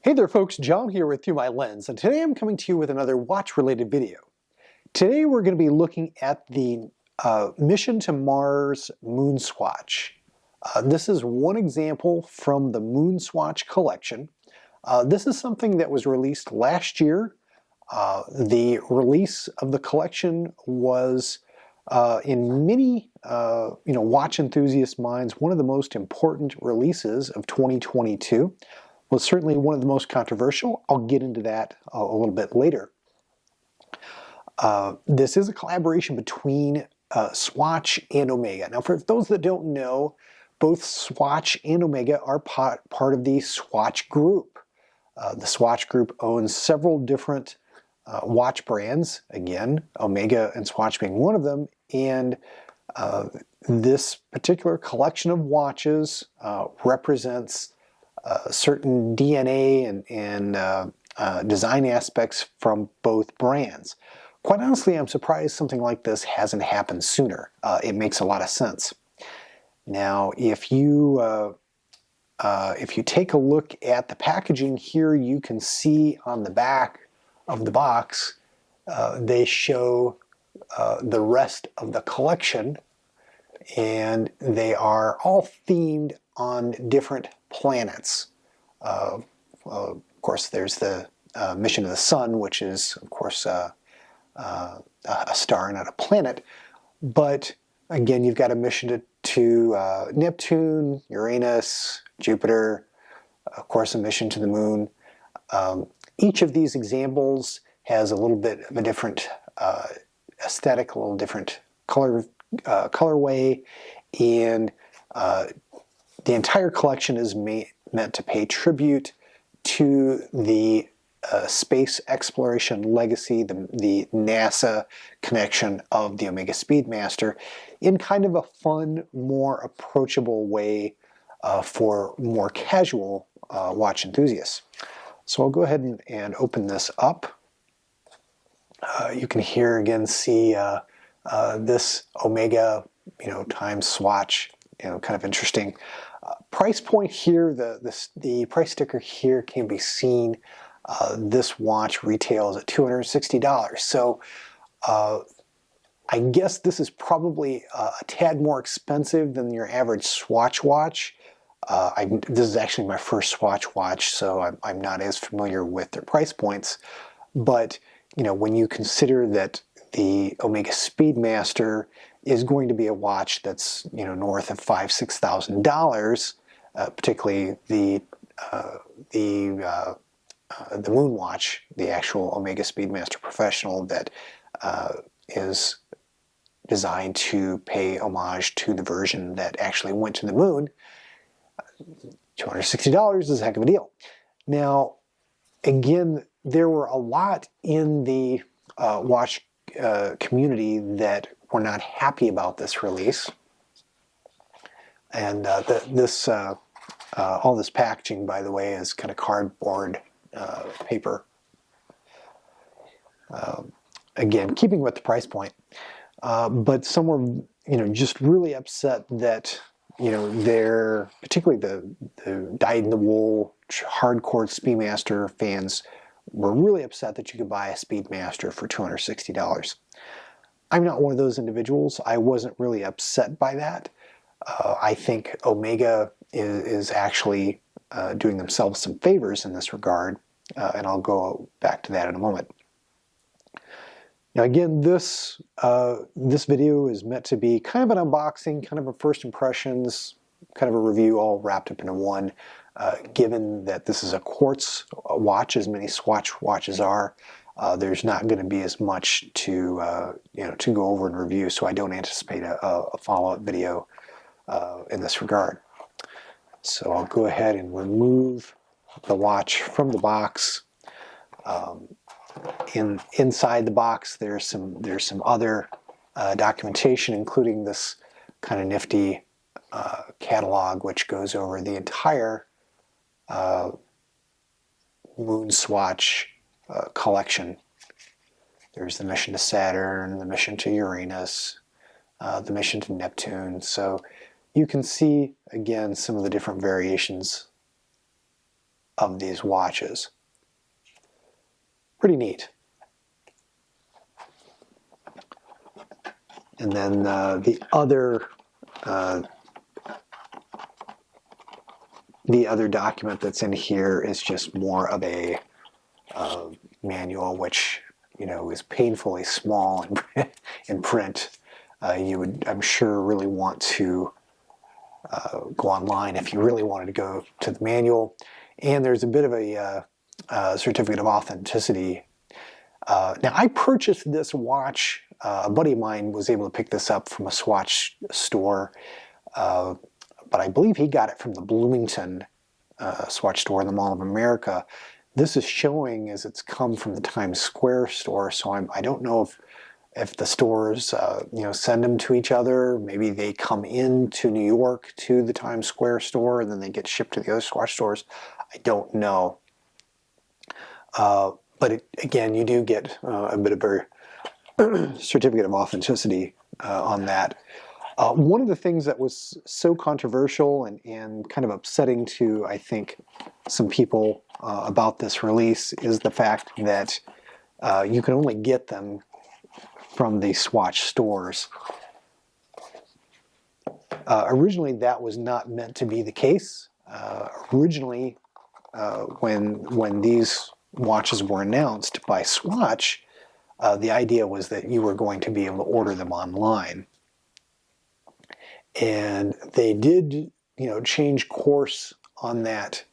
Hey there folks, John here with Through My Lens, and today I'm coming to you with another watch-related video. Today we're going to be looking at the Mission to Mars Moon Swatch. This is one example from the Moon Swatch collection. This is something that was released last year. The release of the collection was in many watch enthusiast minds one of the most important releases of 2022. Was certainly one of the most controversial. I'll get into that a little bit later. This is a collaboration between Swatch and Omega. Now, for those that don't know, both Swatch and Omega are part of the Swatch Group. The Swatch Group owns several different watch brands, again, Omega and Swatch being one of them, and this particular collection of watches represents certain DNA and design aspects from both brands. Quite honestly, I'm surprised something like this hasn't happened sooner. It makes a lot of sense. Now, if you take a look at the packaging here, you can see on the back of the box they show the rest of the collection, and they are all themed on different planets. Of course, there's the mission to the Sun, which is, of course, a star, not a planet. But again, you've got a mission to Neptune, Uranus, Jupiter, of course, a mission to the Moon. Each of these examples has a little bit of a different aesthetic, a little different colorway, and the entire collection is meant to pay tribute to the space exploration legacy, the NASA connection of the Omega Speedmaster, in kind of a fun, more approachable way for more casual watch enthusiasts. So I'll go ahead and open this up. You can here again see this Omega, times Swatch, kind of interesting. Price point here, the price sticker here can be seen. This watch retails at $260. So I guess this is probably a tad more expensive than your average Swatch watch. This is actually my first Swatch watch, so I'm not as familiar with their price points. But when you consider that the Omega Speedmaster is going to be a watch that's north of $5,000–6,000, particularly the Moon Watch, the actual Omega Speedmaster Professional that is designed to pay homage to the version that actually went to the moon. $260 is a heck of a deal. Now, again, there were a lot in the watch community that were not happy about this release, and all this packaging, by the way, is kind of cardboard paper. Again, keeping with the price point, but some were just really upset that they're particularly the dyed-in-the-wool hardcore Speedmaster fans were really upset that you could buy a Speedmaster for $260. I'm not one of those individuals. I wasn't really upset by that. I think Omega is actually doing themselves some favors in this regard, and I'll go back to that in a moment. Now again, this video is meant to be kind of an unboxing, kind of a first impressions, kind of a review all wrapped up into one. Given that this is a quartz watch, as many Swatch watches are, there's not going to be as much to go over and review, so I don't anticipate a follow-up video in this regard. So I'll go ahead and remove the watch from the box. Inside the box, there's some other documentation, including this kind of nifty catalog, which goes over the entire Moon Swatch collection. There's the mission to Saturn, the mission to Uranus, the mission to Neptune. So you can see, again, some of the different variations of these watches. Pretty neat. And then the other document that's in here is just more of a manual, which is painfully small in print. You would, I'm sure, really want to go online if you really wanted to go to the manual. And there's a bit of a certificate of authenticity. Now, I purchased this watch. A buddy of mine was able to pick this up from a Swatch store, but I believe he got it from the Bloomington Swatch store in the Mall of America. This is showing as it's come from the Times Square store, so I don't know if the stores send them to each other. Maybe they come into New York to the Times Square store and then they get shipped to the other Swatch stores. I don't know. But again, you do get a bit of a certificate of authenticity on that. One of the things that was so controversial and kind of upsetting to, I think, some people about this release is the fact that you can only get them from the Swatch stores. Originally, that was not meant to be the case. Originally, when these watches were announced by Swatch, the idea was that you were going to be able to order them online. And they did, change course on that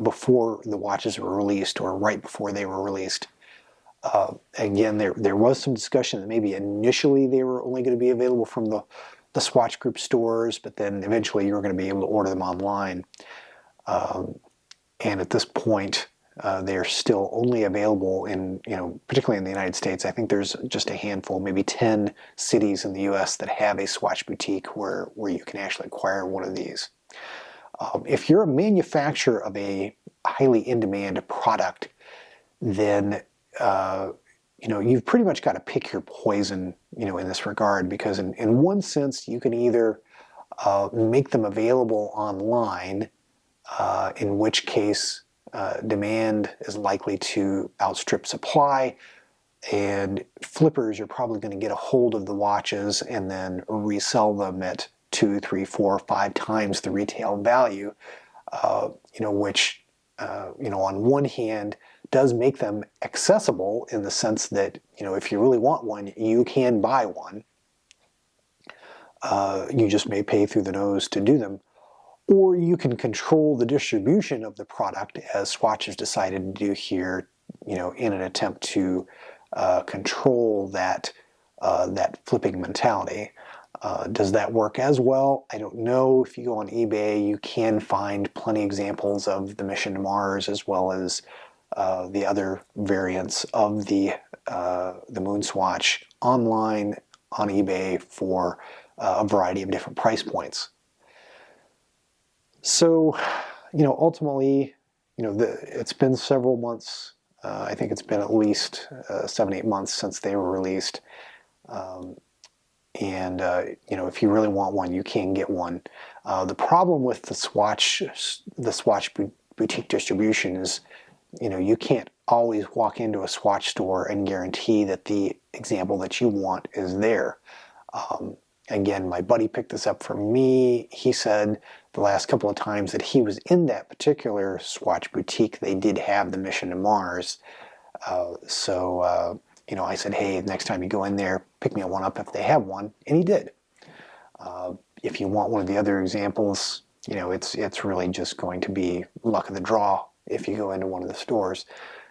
before the watches were released, or right before they were released. Again, there was some discussion that maybe initially they were only going to be available from the Swatch Group stores, but then eventually you were going to be able to order them online. And at this point, they're still only available in, particularly in the United States. I think there's just a handful, maybe 10 cities in the US that have a Swatch boutique where you can actually acquire one of these. If you're a manufacturer of a highly in-demand product, then you've pretty much got to pick your poison, in this regard, because in one sense, you can either make them available online, in which case demand is likely to outstrip supply, and flippers are probably going to get a hold of the watches and then resell them at 2, 3, 4, 5 times the retail value, which on one hand does make them accessible in the sense that if you really want one, you can buy one. You just may pay through the nose to do them. Or you can control the distribution of the product, as Swatch has decided to do here, in an attempt to control that flipping mentality. Does that work as well? I don't know. If you go on eBay, you can find plenty of examples of the Mission to Mars, as well as the other variants of the Moon Swatch online on eBay for a variety of different price points. So, ultimately, it's been several months. I think it's been at least 7-8 months since they were released. If you really want one, you can get one. The problem with the Swatch boutique distribution is, you can't always walk into a Swatch store and guarantee that the example that you want is there. Again, my buddy picked this up from me. He said the last couple of times that he was in that particular Swatch boutique, they did have the Mission to Mars. I said, hey, next time you go in there, pick me one up if they have one, and he did. If you want one of the other examples, it's really just going to be luck of the draw if you go into one of the stores.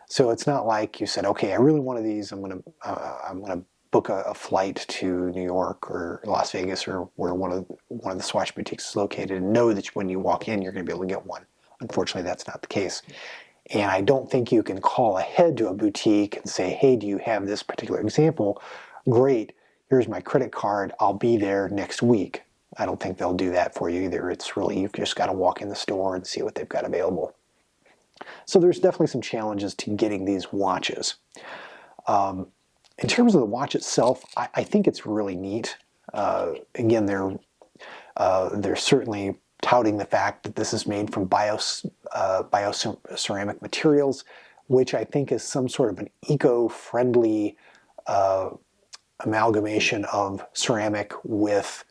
So it's not like you said, okay, I really want one of these. I'm gonna book a flight to New York or Las Vegas or where one of the Swatch boutiques is located, and know that when you walk in, you're going to be able to get one. Unfortunately, that's not the case. And I don't think you can call ahead to a boutique and say, hey, do you have this particular example? Great, here's my credit card, I'll be there next week. I don't think they'll do that for you either. It's really, you've just got to walk in the store and see what they've got available. So there's definitely some challenges to getting these watches. In terms of the watch itself, I think it's really neat. Again, they're certainly touting the fact that this is made from bioceramic materials, which I think is some sort of an eco-friendly amalgamation of ceramic with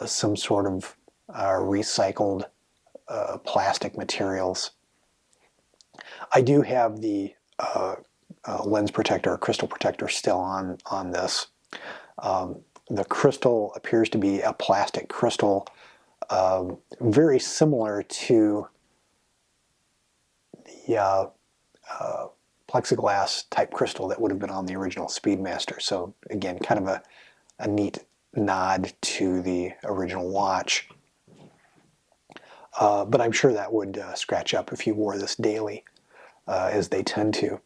some sort of recycled plastic materials. I do have the lens protector or crystal protector still on this. The crystal appears to be a plastic crystal, very similar to the plexiglass type crystal that would have been on the original Speedmaster. So again, kind of a neat nod to the original watch. But I'm sure that would scratch up if you wore this daily, as they tend to.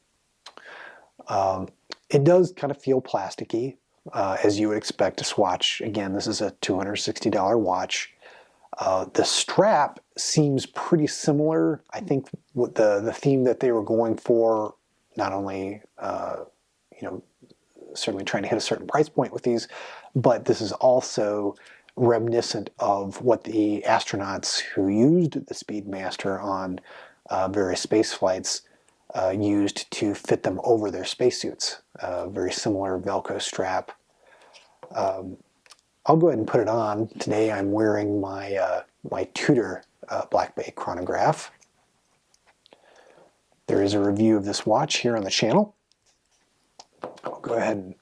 It does kind of feel plasticky, as you would expect a Swatch. Again, this is a $260 watch. The strap seems pretty similar. I think with the theme that they were going for, not only certainly trying to hit a certain price point with these, but this is also reminiscent of what the astronauts who used the Speedmaster on various space flights used to fit them over their spacesuits. Very similar Velcro strap. I'll go ahead and put it on. Today I'm wearing my my Tudor Black Bay chronograph. There is a review of this watch here on the channel. I'll go ahead and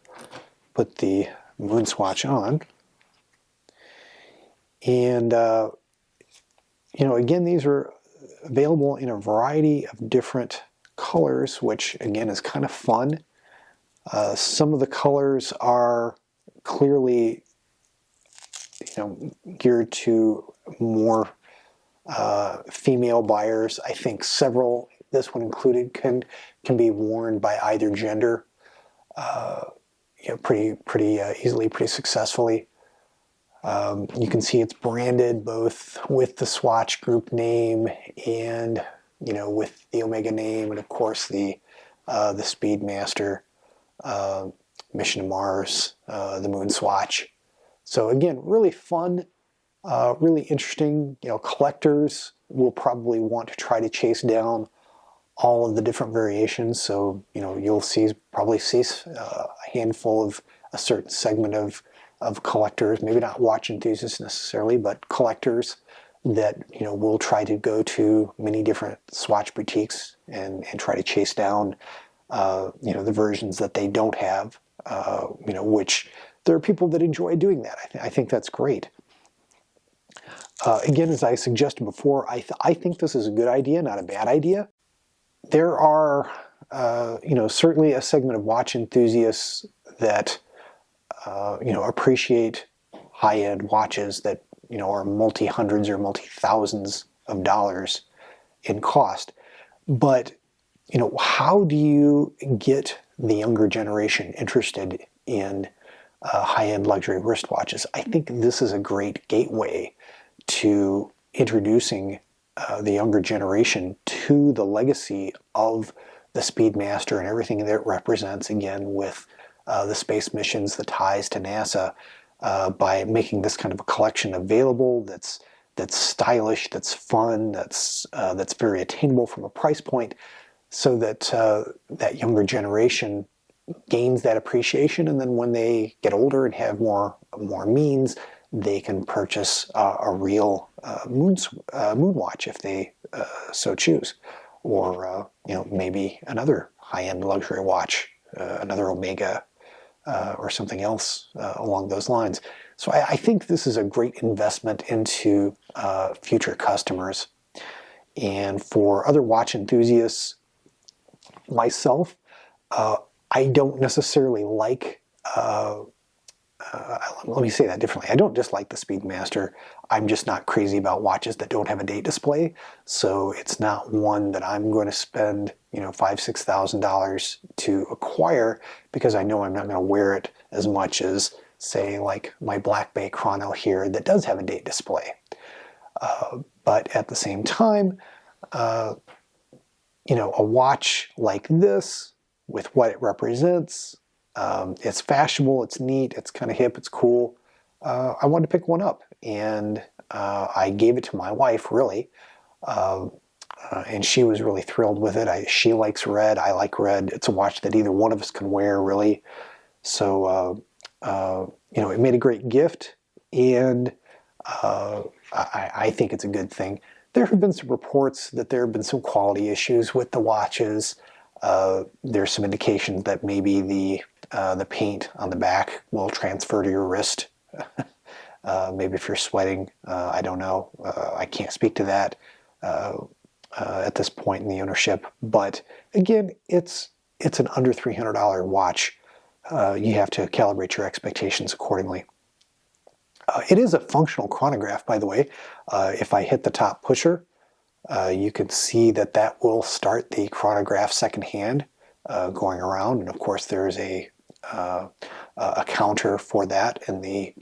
put the Moon Swatch on. And, again, these are available in a variety of different colors, which, again, is kind of fun. Some of the colors are clearly, geared to more female buyers. I think several, this one included, can be worn by either gender, pretty easily, pretty successfully. You can see it's branded both with the Swatch Group name and with the Omega name, and of course the Speedmaster, Mission to Mars, the Moon Swatch. So again, really fun, really interesting. Collectors will probably want to try to chase down all of the different variations. So you'll probably see a handful of a certain segment of collectors, maybe not watch enthusiasts necessarily, but collectors that will try to go to many different Swatch boutiques and try to chase down the versions that they don't have. Which there are people that enjoy doing that. I think that's great. Again, as I suggested before, I think this is a good idea, not a bad idea. There are, certainly a segment of watch enthusiasts that, appreciate high-end watches that, are multi-hundreds or multi-thousands of dollars in cost. But, how do you get the younger generation interested in high-end luxury wristwatches? I think this is a great gateway to introducing the younger generation to the legacy of the Speedmaster and everything that it represents, again, with the space missions, the ties to NASA, by making this kind of a collection available that's stylish, that's fun, that's very attainable from a price point, so that that younger generation gains that appreciation, and then when they get older and have more means, they can purchase a real moon watch if they so choose, or maybe another high-end luxury watch, another Omega or something else along those lines. So I think this is a great investment into future customers. And for other watch enthusiasts, myself, I don't necessarily like, let me say that differently. I don't dislike the Speedmaster. I'm just not crazy about watches that don't have a date display. So it's not one that I'm going to spend, $5,000–6,000 to acquire, because I know I'm not going to wear it as much as, say, like my Black Bay Chrono here that does have a date display. But at the same time, a watch like this, with what it represents, it's fashionable, it's neat, it's kind of hip, it's cool. I wanted to pick one up, and I gave it to my wife, really, and she was really thrilled with it. She likes red, I like red. It's a watch that either one of us can wear, really. So, it made a great gift, and I think it's a good thing. There have been some reports that there have been some quality issues with the watches. There's some indications that maybe the paint on the back will transfer to your wrist. Maybe if you're sweating, I don't know. I can't speak to that at this point in the ownership. But again, it's an under $300 watch. You have to calibrate your expectations accordingly. It is a functional chronograph, by the way. If I hit the top pusher, you can see that will start the chronograph second hand going around. And of course, there's a counter for that in the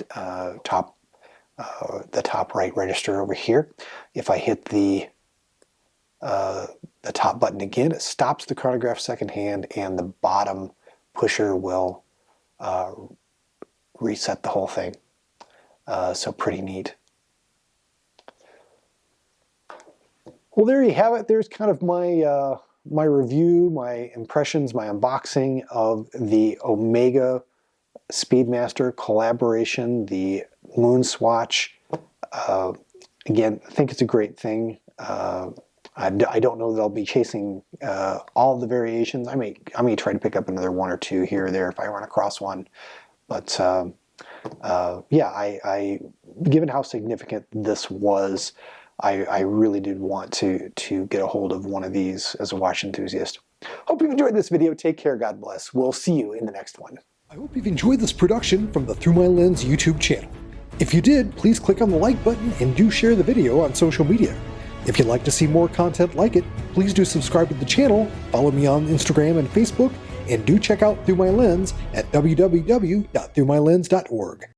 top right register over here. If I hit the top button again, it stops the chronograph second hand, and the bottom pusher will reset the whole thing. So pretty neat. Well, there you have it. There's kind of my review, my impressions, my unboxing of the Omega Speedmaster collaboration, the Moon Swatch. Again, I think it's a great thing. I don't know that I'll be chasing all the variations. I may try to pick up another one or two here or there if I run across one. But yeah, given how significant this was, I really did want to get a hold of one of these as a watch enthusiast. Hope you've enjoyed this video. Take care. God bless. We'll see you in the next one. I hope you've enjoyed this production from the Through My Lens YouTube channel. If you did, please click on the like button and do share the video on social media. If you'd like to see more content like it, please do subscribe to the channel, follow me on Instagram and Facebook, and do check out Through My Lens at www.throughmylens.org.